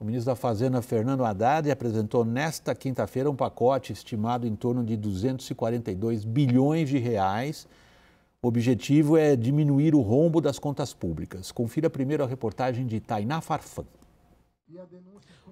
O ministro da Fazenda, Fernando Haddad, apresentou nesta quinta-feira um pacote estimado em torno de 242 bilhões de reais. O objetivo é diminuir o rombo das contas públicas. Confira primeiro a reportagem de Tainá Farfan.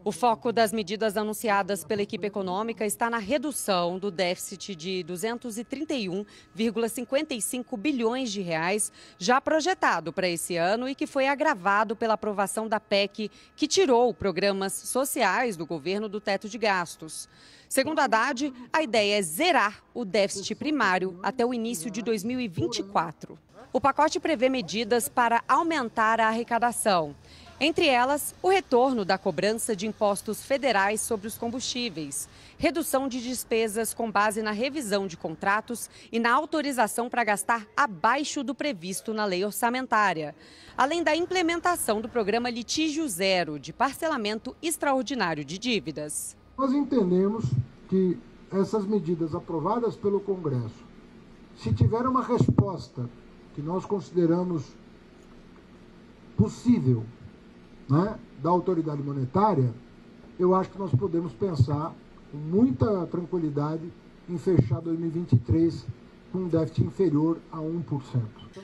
O foco das medidas anunciadas pela equipe econômica está na redução do déficit de 231,55 bilhões de reais, já projetado para esse ano e que foi agravado pela aprovação da PEC, que tirou programas sociais do governo do teto de gastos. Segundo Haddad, a ideia é zerar o déficit primário até o início de 2024. O pacote prevê medidas para aumentar a arrecadação. Entre elas, o retorno da cobrança de impostos federais sobre os combustíveis, redução de despesas com base na revisão de contratos e na autorização para gastar abaixo do previsto na lei orçamentária, além da implementação do programa Litígio Zero, de parcelamento extraordinário de dívidas. Nós entendemos que essas medidas aprovadas pelo Congresso, se tiver uma resposta que nós consideramos possível, da autoridade monetária, eu acho que nós podemos pensar com muita tranquilidade em fechar 2023 com um déficit inferior a 1%.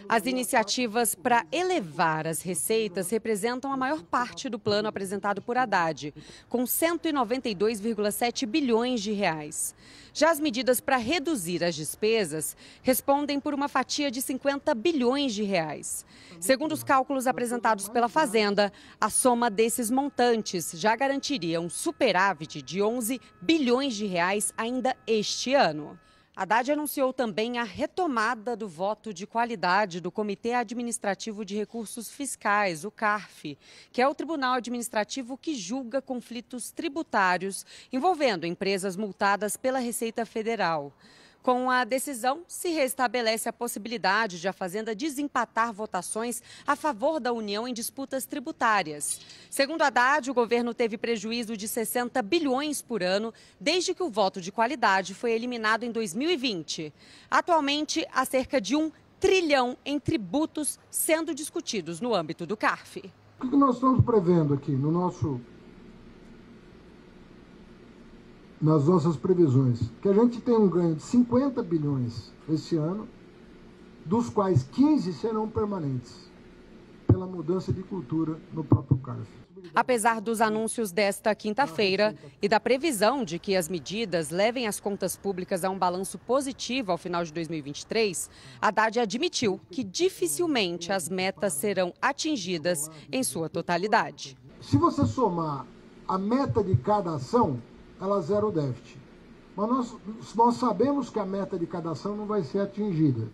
As iniciativas para elevar as receitas representam a maior parte do plano apresentado por Haddad, com 192,7 bilhões de reais. Já as medidas para reduzir as despesas respondem por uma fatia de 50 bilhões de reais. Segundo os cálculos apresentados pela Fazenda, a soma desses montantes já garantiria um superávit de 11 bilhões de reais ainda este ano. Haddad anunciou também a retomada do voto de qualidade do Comitê Administrativo de Recursos Fiscais, o CARF, que é o tribunal administrativo que julga conflitos tributários envolvendo empresas multadas pela Receita Federal. Com a decisão, se restabelece a possibilidade de a Fazenda desempatar votações a favor da União em disputas tributárias. Segundo Haddad, o governo teve prejuízo de 60 bilhões por ano desde que o voto de qualidade foi eliminado em 2020. Atualmente, há cerca de 1 trilhão em tributos sendo discutidos no âmbito do CARF. O que nós estamos prevendo aqui nas nossas previsões? Que a gente tem um ganho de 50 bilhões esse ano, dos quais 15 serão permanentes, pela mudança de cultura no próprio CARF. Apesar dos anúncios desta quinta-feira e da previsão de que as medidas levem as contas públicas a um balanço positivo ao final de 2023, Haddad admitiu que dificilmente as metas serão atingidas em sua totalidade. Se você somar a meta de cada ação, ela zera o déficit. Mas nós sabemos que a meta de cada ação não vai ser atingida.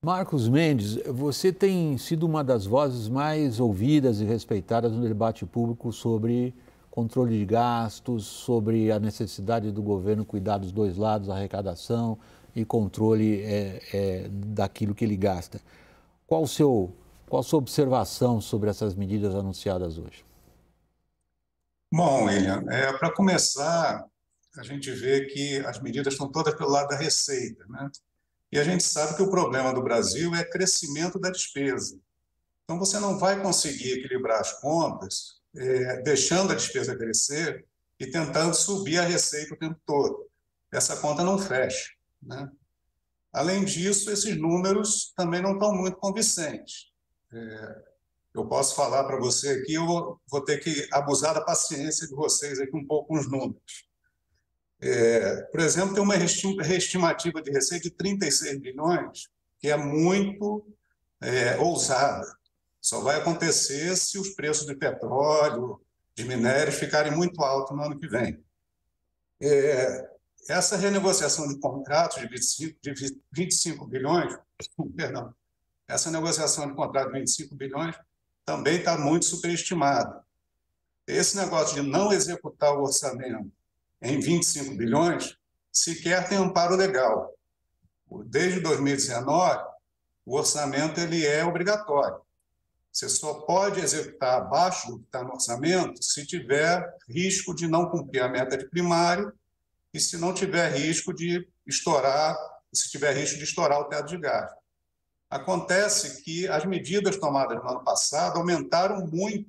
Marcos Mendes, você tem sido uma das vozes mais ouvidas e respeitadas no debate público sobre controle de gastos, sobre a necessidade do governo cuidar dos dois lados, arrecadação e controle daquilo que ele gasta. Qual a sua observação sobre essas medidas anunciadas hoje? Bom, William, para começar, a gente vê que as medidas estão todas pelo lado da receita, né? E a gente sabe que o problema do Brasil é crescimento da despesa. Então, você não vai conseguir equilibrar as contas deixando a despesa crescer e tentando subir a receita o tempo todo. Essa conta não fecha, né? Além disso, esses números também não estão muito convincentes. Eu posso falar para você aqui, eu vou ter que abusar da paciência de vocês aqui um pouco com os números. Por exemplo, tem uma reestimativa de receita de 36 bilhões, que é muito ousada. Só vai acontecer se os preços de petróleo, de minérios ficarem muito altos no ano que vem. Essa renegociação de contratos de 25 bilhões, perdão, essa negociação de contrato de 25 bilhões também está muito superestimada. Esse negócio de não executar o orçamento em 25 bilhões sequer tem amparo legal. Desde 2019, o orçamento ele é obrigatório. Você só pode executar abaixo do que está no orçamento se tiver risco de não cumprir a meta de primário e se não tiver risco de estourar, o teto de gasto. Acontece que as medidas tomadas no ano passado aumentaram muito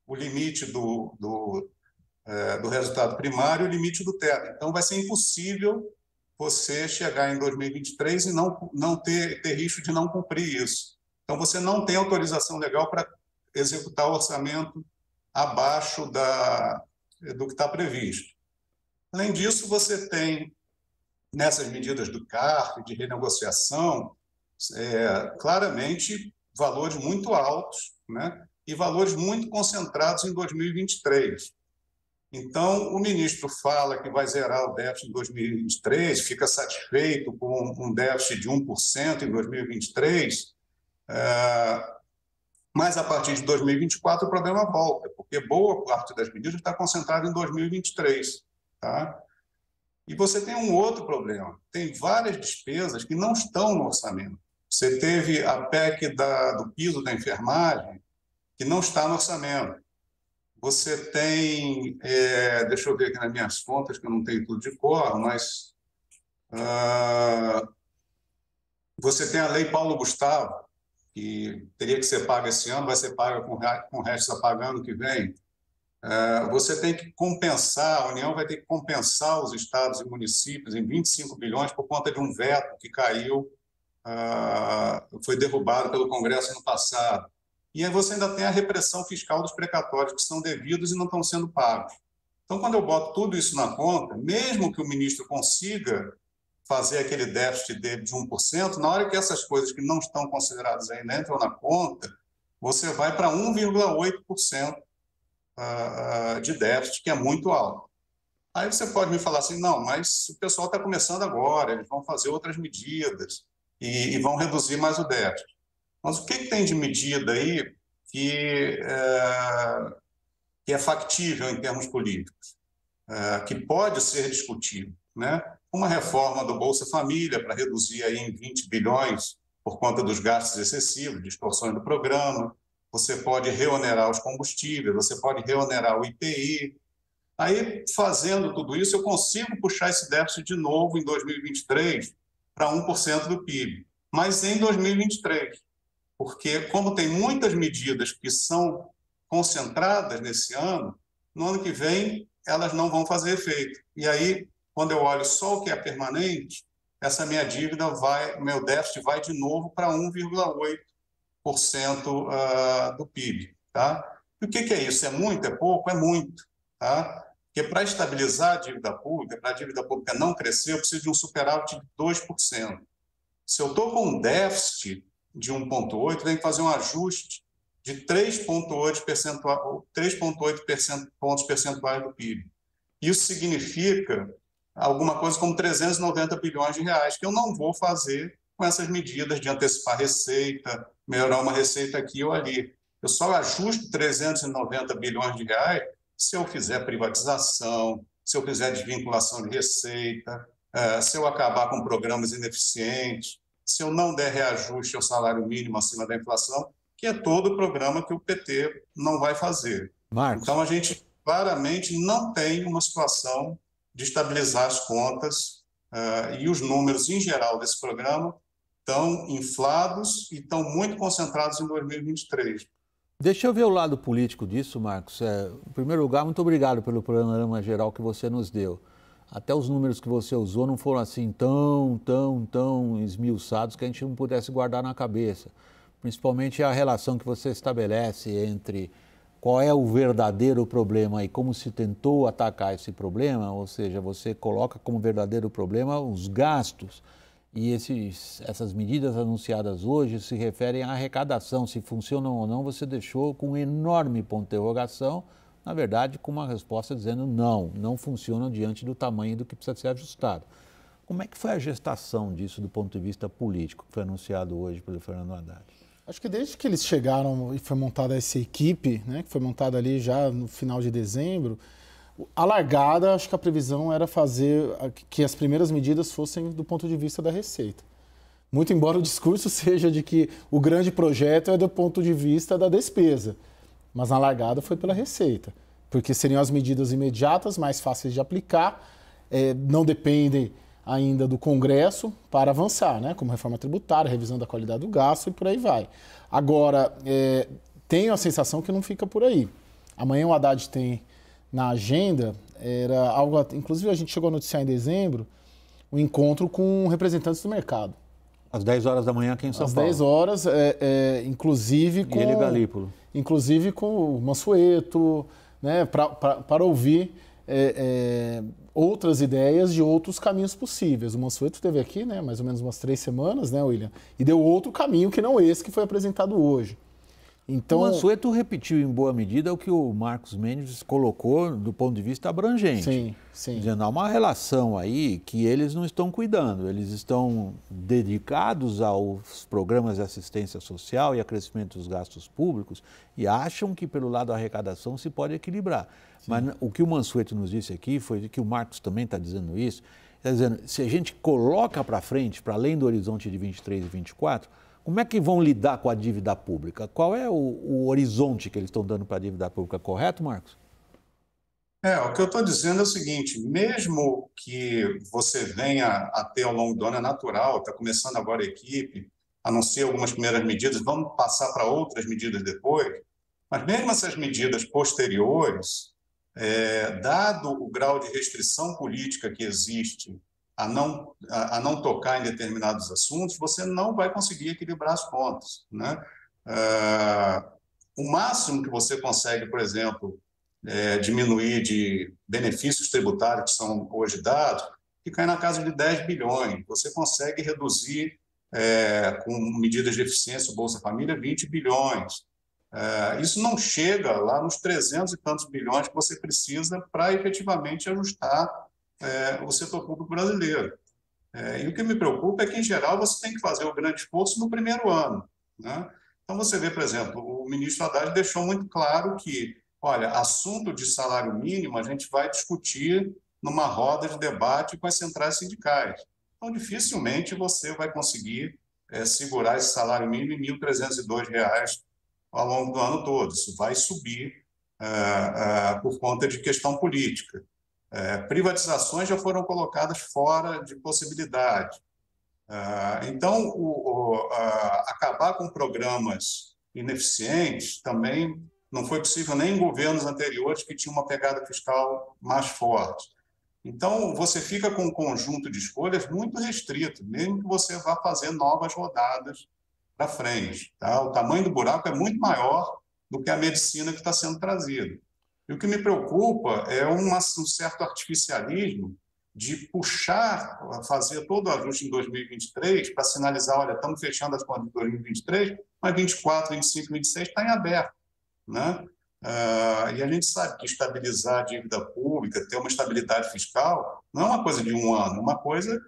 o limite do resultado primário e o limite do teto. Então, vai ser impossível você chegar em 2023 e não ter risco de não cumprir isso. Então, você não tem autorização legal para executar o orçamento abaixo do que está previsto. Além disso, você tem, nessas medidas do CARF, de renegociação, claramente valores muito altos, né? E valores muito concentrados em 2023. Então, o ministro fala que vai zerar o déficit em 2023, fica satisfeito com um déficit de 1% em 2023, mas a partir de 2024 o problema volta, porque boa parte das medidas está concentrada em 2023. Tá? E você tem um outro problema, tem várias despesas que não estão no orçamento. Você teve a PEC do piso da enfermagem, que não está no orçamento. Você tem, deixa eu ver aqui nas minhas contas, que eu não tenho tudo de cor, mas você tem a Lei Paulo Gustavo, que teria que ser paga esse ano, vai ser paga com o resto a pagar ano que vem. Você tem que compensar, a União vai ter que compensar os estados e municípios em 25 bilhões por conta de um veto que caiu, foi derrubado pelo Congresso no passado. E aí você ainda tem a repressão fiscal dos precatórios, que são devidos e não estão sendo pagos. Então, quando eu boto tudo isso na conta, mesmo que o ministro consiga fazer aquele déficit dele de 1%, na hora que essas coisas que não estão consideradas ainda entram na conta, você vai para 1,8% de déficit, que é muito alto. Aí você pode me falar assim, não, mas o pessoal está começando agora, eles vão fazer outras medidas e vão reduzir mais o déficit. Mas o que tem de medida aí que é factível em termos políticos, que pode ser discutido, né? Uma reforma do Bolsa Família para reduzir aí em 20 bilhões por conta dos gastos excessivos, distorções do programa. Você pode reonerar os combustíveis, você pode reonerar o IPI. Aí, fazendo tudo isso, eu consigo puxar esse déficit de novo em 2023 para 1% do PIB, mas em 2023. Porque, como tem muitas medidas que são concentradas nesse ano, no ano que vem elas não vão fazer efeito. E aí, quando eu olho só o que é permanente, essa minha dívida meu déficit vai de novo para 1,8% do PIB. Tá? E o que é isso? É muito? É pouco? É muito. Tá? Porque para estabilizar a dívida pública, para a dívida pública não crescer, eu preciso de um superávit de 2%. Se eu estou com um déficit de 1,8%, tem que fazer um ajuste de 3,8 pontos percentuais do PIB. Isso significa alguma coisa como 390 bilhões de reais, que eu não vou fazer com essas medidas de antecipar receita, melhorar uma receita aqui ou ali. Eu só ajusto 390 bilhões de reais se eu fizer privatização, se eu fizer desvinculação de receita, se eu acabar com programas ineficientes, se eu não der reajuste ao salário mínimo acima da inflação, que é todo o programa que o PT não vai fazer. Marcos. Então, a gente claramente não tem uma situação de estabilizar as contas e os números, em geral, desse programa estão inflados e estão muito concentrados em 2023. Deixa eu ver o lado político disso, Marcos. Em primeiro lugar, muito obrigado pelo panorama geral que você nos deu. Até os números que você usou não foram assim tão esmiuçados que a gente não pudesse guardar na cabeça. Principalmente a relação que você estabelece entre qual é o verdadeiro problema e como se tentou atacar esse problema, ou seja, você coloca como verdadeiro problema os gastos. E essas medidas anunciadas hoje se referem à arrecadação, se funcionam ou não, você deixou com um enorme ponto de interrogação, na verdade com uma resposta dizendo não funcionam diante do tamanho do que precisa ser ajustado. Como é que foi a gestação disso do ponto de vista político, que foi anunciado hoje pelo Fernando Haddad? Acho que desde que eles chegaram e foi montada essa equipe, né, que foi montada ali já no final de dezembro, a largada, acho que a previsão era fazer que as primeiras medidas fossem do ponto de vista da Receita. Muito embora o discurso seja de que o grande projeto é do ponto de vista da despesa, mas na largada foi pela Receita, porque seriam as medidas imediatas, mais fáceis de aplicar, não dependem ainda do Congresso para avançar, né? Como reforma tributária, revisão da qualidade do gasto e por aí vai. Agora, tenho a sensação que não fica por aí. Amanhã o Haddad tem na agenda, era algo, inclusive a gente chegou a noticiar em dezembro, um encontro com representantes do mercado. Às 10 horas da manhã aqui em São Paulo. Às 10 horas, inclusive com... E ele Galípolo. Inclusive com o Mansueto, né, para ouvir outras ideias de outros caminhos possíveis. O Mansueto esteve aqui, né, mais ou menos umas 3 semanas, né, William? E deu outro caminho que não esse que foi apresentado hoje. Então, o Mansueto repetiu em boa medida o que o Marcos Mendes colocou do ponto de vista abrangente. Sim, sim. Dizendo, há uma relação aí que eles não estão cuidando, eles estão dedicados aos programas de assistência social e a crescimento dos gastos públicos e acham que pelo lado da arrecadação se pode equilibrar. Sim. Mas o que o Mansueto nos disse aqui foi que o Marcos também está dizendo isso, está dizendo, se a gente coloca para frente, para além do horizonte de 23 e 24, como é que vão lidar com a dívida pública? Qual é o horizonte que eles estão dando para a dívida pública? Correto, Marcos? O que eu estou dizendo é o seguinte, mesmo que você venha a ter ao longo do ano, é natural, está começando agora a equipe, anuncia algumas primeiras medidas, vamos passar para outras medidas depois, mas mesmo essas medidas posteriores, dado o grau de restrição política que existe a não tocar em determinados assuntos, você não vai conseguir equilibrar as contas, né? O máximo que você consegue, por exemplo, diminuir de benefícios tributários que são hoje dados, que cai na casa de 10 bilhões. Você consegue reduzir, com medidas de eficiência, o Bolsa Família, 20 bilhões. Isso não chega lá nos 300 e tantos bilhões que você precisa para efetivamente ajustar o setor público brasileiro. E o que me preocupa é que, em geral, você tem que fazer o grande esforço no primeiro ano, né? Então, você vê, por exemplo, o ministro Haddad deixou muito claro que, olha, assunto de salário mínimo a gente vai discutir numa roda de debate com as centrais sindicais. Então, dificilmente você vai conseguir segurar esse salário mínimo em R$ 1.302 ao longo do ano todo. Isso vai subir por conta de questão política. Privatizações já foram colocadas fora de possibilidade. Então, acabar com programas ineficientes também não foi possível nem em governos anteriores que tinham uma pegada fiscal mais forte. Então, você fica com um conjunto de escolhas muito restrito, mesmo que você vá fazer novas rodadas para frente. Tá? O tamanho do buraco é muito maior do que a medicina que está sendo trazida. E o que me preocupa é um certo artificialismo de puxar, fazer todo o ajuste em 2023 para sinalizar, olha, estamos fechando as contas de 2023, mas 24, 25, 26 está em aberto, né? E a gente sabe que estabilizar a dívida pública, ter uma estabilidade fiscal, não é uma coisa de um ano, é uma coisa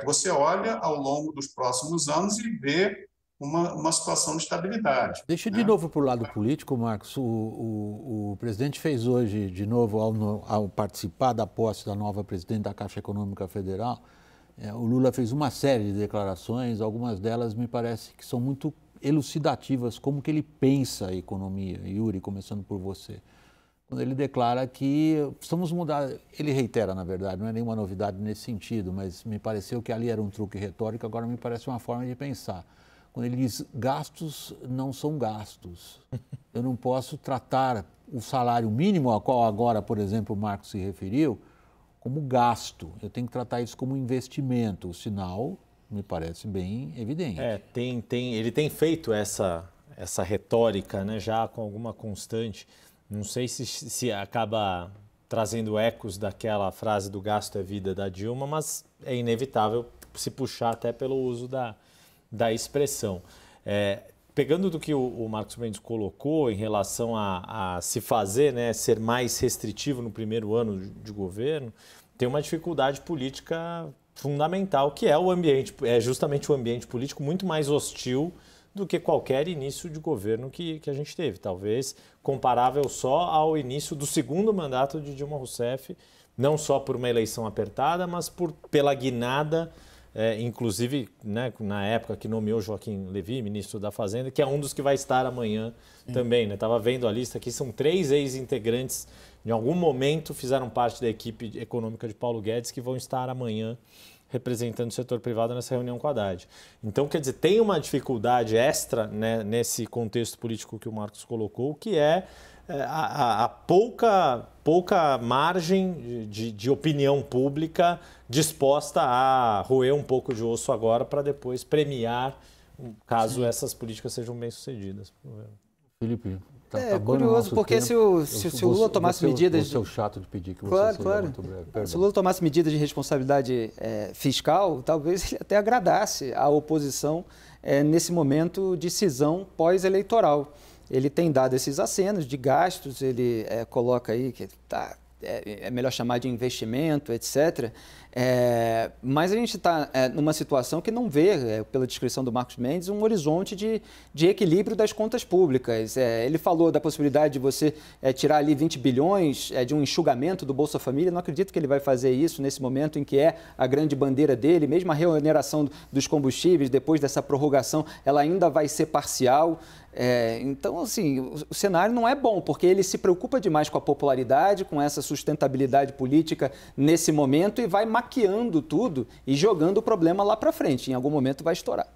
que você olha ao longo dos próximos anos e vê uma situação de estabilidade. Deixa de novo para o lado político, Marcos. O presidente fez hoje, de novo, ao participar da posse da nova presidente da Caixa Econômica Federal, o Lula fez uma série de declarações, algumas delas me parece que são muito elucidativas, como que ele pensa a economia. Yuri, começando por você. Quando ele declara que precisamos mudar, ele reitera, na verdade, não é nenhuma novidade nesse sentido, mas me pareceu que ali era um truque retórico, agora me parece uma forma de pensar. Quando ele diz, gastos não são gastos. Eu não posso tratar o salário mínimo, ao qual agora, por exemplo, o Marcos se referiu, como gasto. Eu tenho que tratar isso como investimento. O sinal me parece bem evidente. Ele tem feito essa retórica, né, já com alguma constante. Não sei se acaba trazendo ecos daquela frase do gasto é vida da Dilma, mas é inevitável se puxar até pelo uso da expressão. Pegando do que o Marcos Mendes colocou em relação a se fazer, né, ser mais restritivo no primeiro ano de governo, tem uma dificuldade política fundamental, que é justamente o ambiente político muito mais hostil do que qualquer início de governo que a gente teve. Talvez comparável só ao início do segundo mandato de Dilma Rousseff, não só por uma eleição apertada, mas pela guinada, inclusive, né, na época que nomeou Joaquim Levy, ministro da Fazenda, que é um dos que vai estar amanhã também. Estava vendo a lista aqui, são 3 ex-integrantes, em algum momento fizeram parte da equipe econômica de Paulo Guedes, que vão estar amanhã representando o setor privado nessa reunião com a Haddad. Então, quer dizer, tem uma dificuldade extra, né, nesse contexto político que o Marcos colocou, que é a pouca margem de opinião pública disposta a roer um pouco de osso agora para depois premiar, caso essas políticas sejam bem-sucedidas. Felipe, é curioso, porque se o Lula tomasse medidas... Vou ser chato de pedir que você seja muito breve. Se o Lula tomasse medidas de responsabilidade fiscal, talvez ele até agradasse a oposição nesse momento de cisão pós-eleitoral. Ele tem dado esses acenos de gastos, ele coloca aí que é melhor chamar de investimento, etc. Mas a gente está numa situação que não vê, pela descrição do Marcos Mendes, um horizonte de equilíbrio das contas públicas. Ele falou da possibilidade de você tirar ali 20 bilhões de um enxugamento do Bolsa Família. Não acredito que ele vai fazer isso nesse momento em que é a grande bandeira dele. Mesmo a reoneração dos combustíveis, depois dessa prorrogação, ela ainda vai ser parcial. Então, assim, o cenário não é bom, porque ele se preocupa demais com a popularidade, com essa sustentabilidade política nesse momento e vai maquiando tudo e jogando o problema lá para frente. Em algum momento vai estourar.